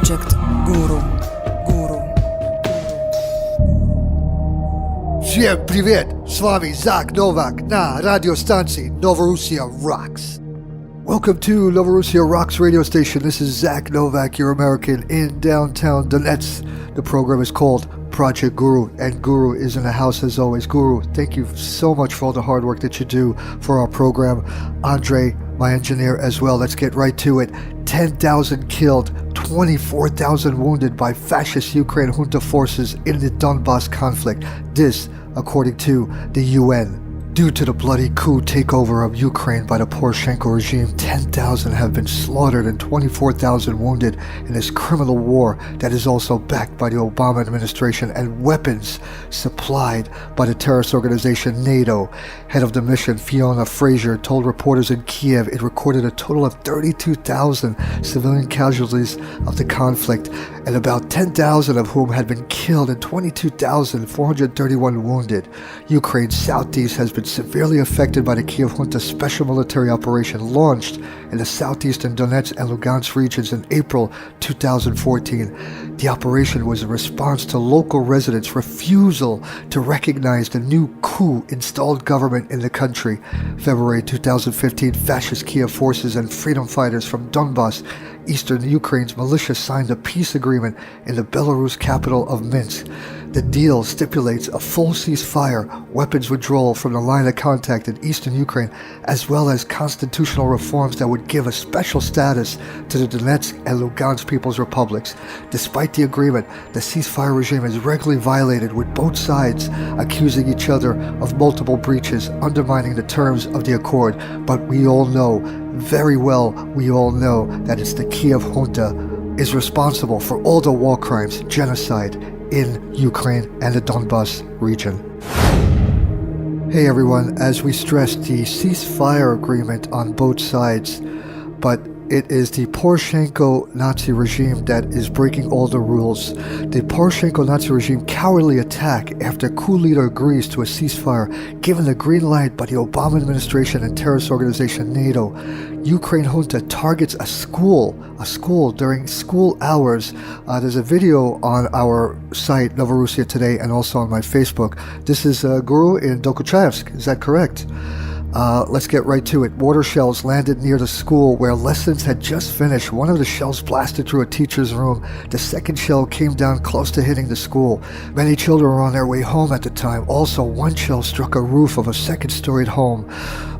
Projekt Guru. Всем привет! С вами Zak Novak на радиостанции Novorossia Rocks. Welcome to Novorossia Rocks radio station. This is Zak Novak, your American, in downtown Donetsk. The program is called Projekt Guru, and Guru is in the house as always. Guru, thank you so much for all the hard work that you do for our program. Andre, my engineer, as well. Let's get right to it. 10,000 killed, 24,000 wounded by fascist Ukraine junta forces in the Donbass conflict. This, according to the UN. Due to the bloody coup takeover of Ukraine by the Poroshenko regime, 10,000 have been slaughtered and 24,000 wounded in this criminal war that is also backed by the Obama administration and weapons supplied by the terrorist organization NATO. Head of the mission, Fiona Fraser, told reporters in Kiev it recorded a total of 32,000 civilian casualties of the conflict, and about 10,000 of whom had been killed and 22,431 wounded. Ukraine's southeast has been severely affected by the Kiev Junta special military operation launched in the southeastern Donetsk and Lugansk regions in April 2014. The operation was a response to local residents' refusal to recognize the new coup-installed government in the country. February 2015, fascist Kiev forces and freedom fighters from Donbass, eastern Ukraine's militia, signed a peace agreement in the Belarus capital of Minsk. The deal stipulates a full ceasefire, weapons withdrawal from the line of contact in eastern Ukraine, as well as constitutional reforms that would give a special status to the Donetsk and Lugansk People's Republics. Despite the agreement, the ceasefire regime is regularly violated, with both sides accusing each other of multiple breaches, undermining the terms of the accord. But we all know, very well, we all know that it's the Kiev Junta is responsible for all the war crimes, genocide, in Ukraine and the Donbass region. Hey everyone, as we stressed, the ceasefire agreement on both sides, but it is the Poroshenko Nazi regime that is breaking all the rules. The Poroshenko Nazi regime cowardly attack after coup leader agrees to a ceasefire, given the green light by the Obama administration and terrorist organization NATO. Ukraine junta targets a school during school hours. There's a video on our site, Novorossia Today, and also on my Facebook. This is Guru in Dokuchaevsk, is that correct? Let's get right to it. Mortar shells landed near the school where lessons had just finished. One of the shells blasted through a teacher's room. The second shell came down close to hitting the school. Many children were on their way home at the time. Also, one shell struck a roof of a second-storied home.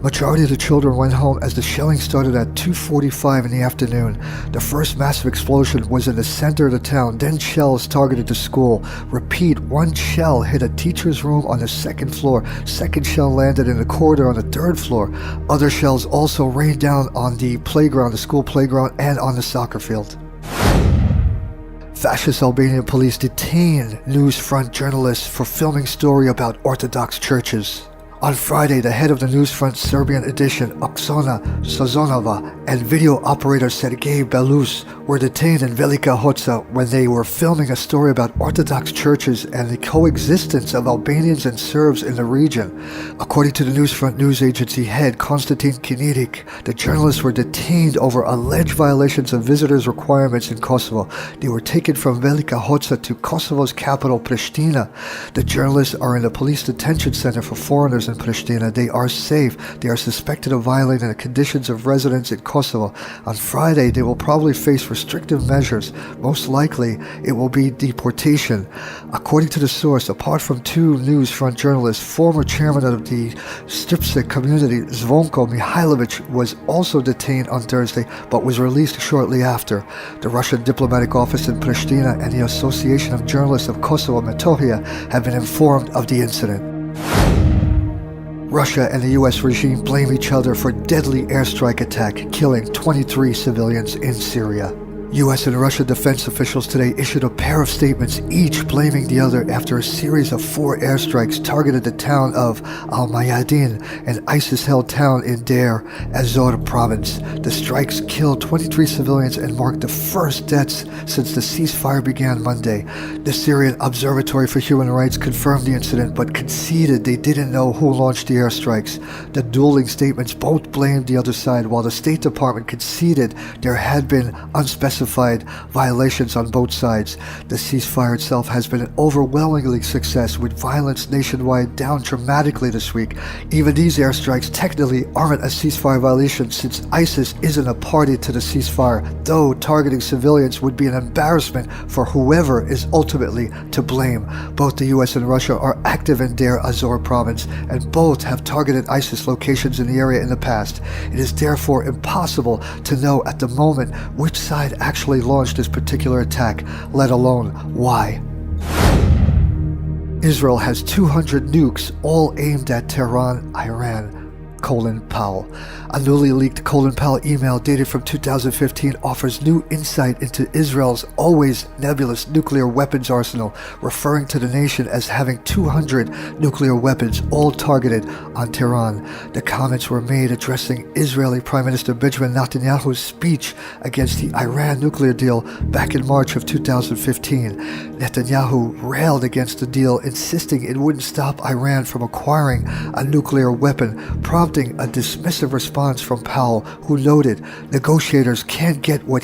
Majority of the children went home as the shelling started at 2:45 in the afternoon. The first massive explosion was in the center of the town. Then shells targeted the school. Repeat, one shell hit a teacher's room on the second floor. Second shell landed in the corridor on the third floor. Other shells also rained down on the playground, the school playground, and on the soccer field. Fascist Albanian police detained Newsfront journalists for filming story about Orthodox churches. On Friday, the head of the Newsfront Serbian edition, Oksana Sazonova, and video operator Sergei Belus were detained in Velika Hoca when they were filming a story about Orthodox churches and the coexistence of Albanians and Serbs in the region. According to the Newsfront news agency head, Konstantin Kinirik, the journalists were detained over alleged violations of visitors' requirements in Kosovo. They were taken from Velika Hoca to Kosovo's capital, Pristina. The journalists are in the police detention center for foreigners in Pristina. They are safe. They are suspected of violating the conditions of residence in Kosovo. On Friday, they will probably face restrictive measures. Most likely, it will be deportation. According to the source, apart from two Newsfront journalists, former chairman of the Stripsik community, Zvonko Mihailovic, was also detained on Thursday, but was released shortly after. The Russian diplomatic office in Pristina and the Association of Journalists of Kosovo, Metohija, have been informed of the incident. Russia and the U.S. regime blame each other for deadly airstrike attack, killing 23 civilians in Syria. U.S. and Russia defense officials today issued a pair of statements, each blaming the other after a series of 4 airstrikes targeted the town of Al-Mayadin, an ISIS-held town in Deir ez-Zor province. The strikes killed 23 civilians and marked the first deaths since the ceasefire began Monday. The Syrian Observatory for Human Rights confirmed the incident but conceded they didn't know who launched the airstrikes. The dueling statements both blamed the other side, while the State Department conceded there had been unspecified unspecified violations on both sides. The ceasefire itself has been an overwhelmingly success, with violence nationwide down dramatically this week. Even these airstrikes technically aren't a ceasefire violation, since ISIS isn't a party to the ceasefire, though targeting civilians would be an embarrassment for whoever is ultimately to blame. Both the US and Russia are active in Deir Azor province, and both have targeted ISIS locations in the area in the past. It is therefore impossible to know at the moment which side actually launched this particular attack, let alone why. Israel has 200 nukes, all aimed at Tehran, Iran. Powell. A newly leaked Powell email dated from 2015 offers new insight into Israel's always nebulous nuclear weapons arsenal, referring to the nation as having 200 nuclear weapons, all targeted on Tehran. The comments were made addressing Israeli Prime Minister Benjamin Netanyahu's speech against the Iran nuclear deal back in March of 2015. Netanyahu railed against the deal, insisting it wouldn't stop Iran from acquiring a nuclear weapon, prompting a dismissive response from Powell, who noted negotiators can't get what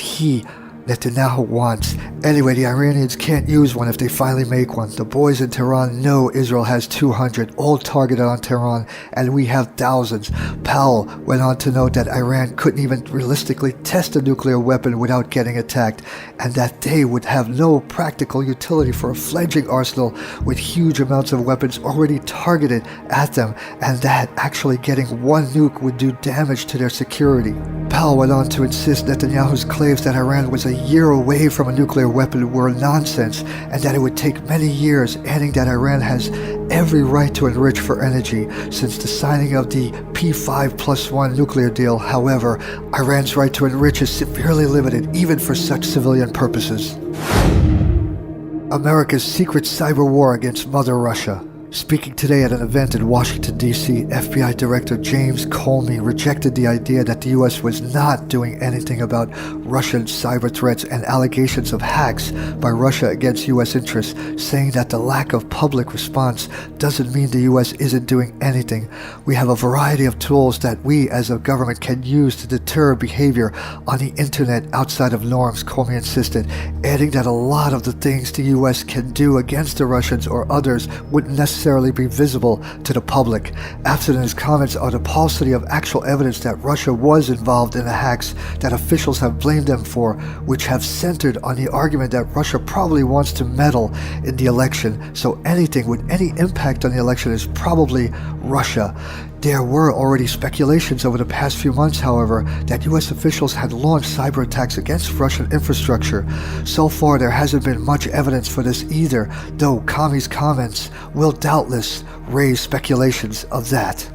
Netanyahu wants. Anyway, the Iranians can't use one if they finally make one. The boys in Tehran know Israel has 200, all targeted on Tehran, and we have thousands. Powell went on to note that Iran couldn't even realistically test a nuclear weapon without getting attacked, and that they would have no practical utility for a fledgling arsenal with huge amounts of weapons already targeted at them, and that actually getting one nuke would do damage to their security. Powell went on to insist Netanyahu's claims that Iran was a year away from a nuclear weapon were nonsense, and that it would take many years, adding that Iran has every right to enrich for energy since the signing of the P5+1 nuclear deal. However, Iran's right to enrich is severely limited, even for such civilian purposes. America's secret cyber war against Mother Russia. Speaking today at an event in Washington, D.C., FBI Director James Comey rejected the idea that the U.S. was not doing anything about Russian cyber threats and allegations of hacks by Russia against U.S. interests, saying that the lack of public response doesn't mean the U.S. isn't doing anything. We have a variety of tools that we as a government can use to deter behavior on the internet outside of norms, Comey insisted, adding that a lot of the things the U.S. can do against the Russians or others wouldn't necessarily be visible to the public. Absent in his comments are the paucity of actual evidence that Russia was involved in the hacks that officials have blamed them for, which have centered on the argument that Russia probably wants to meddle in the election, so anything with any impact on the election is probably Russia. There were already speculations over the past few months, however, that U.S. officials had launched cyber attacks against Russian infrastructure. So far, there hasn't been much evidence for this either, though Comey's comments will doubtless raise speculations of that.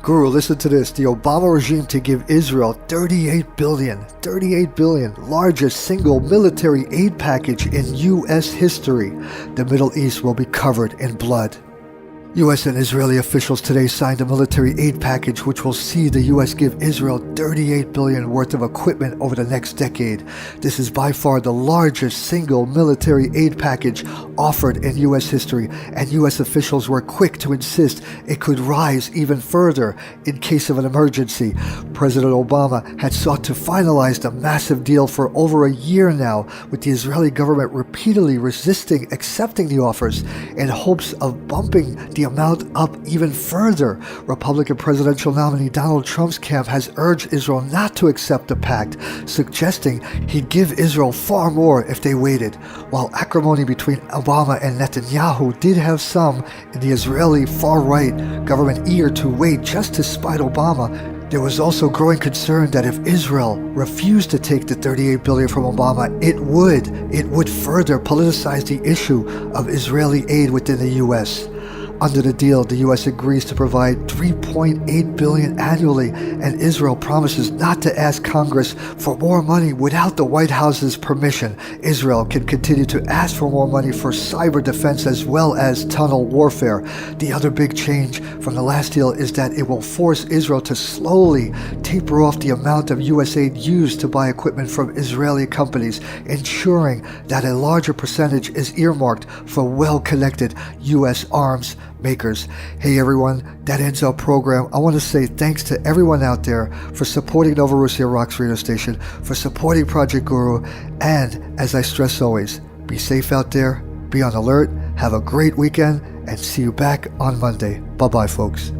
Guru, listen to this. The Obama regime to give Israel $38 billion, largest single military aid package in U.S. history. The Middle East will be covered in blood. U.S. and Israeli officials today signed a military aid package which will see the U.S. give Israel $38 billion worth of equipment over the next decade. This is by far the largest single military aid package offered in U.S. history, and U.S. officials were quick to insist it could rise even further in case of an emergency. President Obama had sought to finalize the massive deal for over a year now, with the Israeli government repeatedly resisting accepting the offers in hopes of bumping the amount up even further. Republican presidential nominee Donald Trump's camp has urged Israel not to accept the pact, suggesting he'd give Israel far more if they waited. While acrimony between Obama and Netanyahu did have some in the Israeli far-right government eager to wait just to spite Obama, there was also growing concern that if Israel refused to take the $38 billion from Obama, it would further politicize the issue of Israeli aid within the U.S. Under the deal, the U.S. agrees to provide $3.8 billion annually, and Israel promises not to ask Congress for more money without the White House's permission. Israel can continue to ask for more money for cyber defense as well as tunnel warfare. The other big change from the last deal is that it will force Israel to slowly taper off the amount of U.S. aid used to buy equipment from Israeli companies, ensuring that a larger percentage is earmarked for well-connected U.S. arms makers. Hey everyone, that ends our program. I want to say thanks to everyone out there for supporting Novorossia Rocks radio station, for supporting Projekt Guru, and as I stress always, be safe out there, be on alert, have a great weekend, and see you back on Monday. Bye-bye, folks.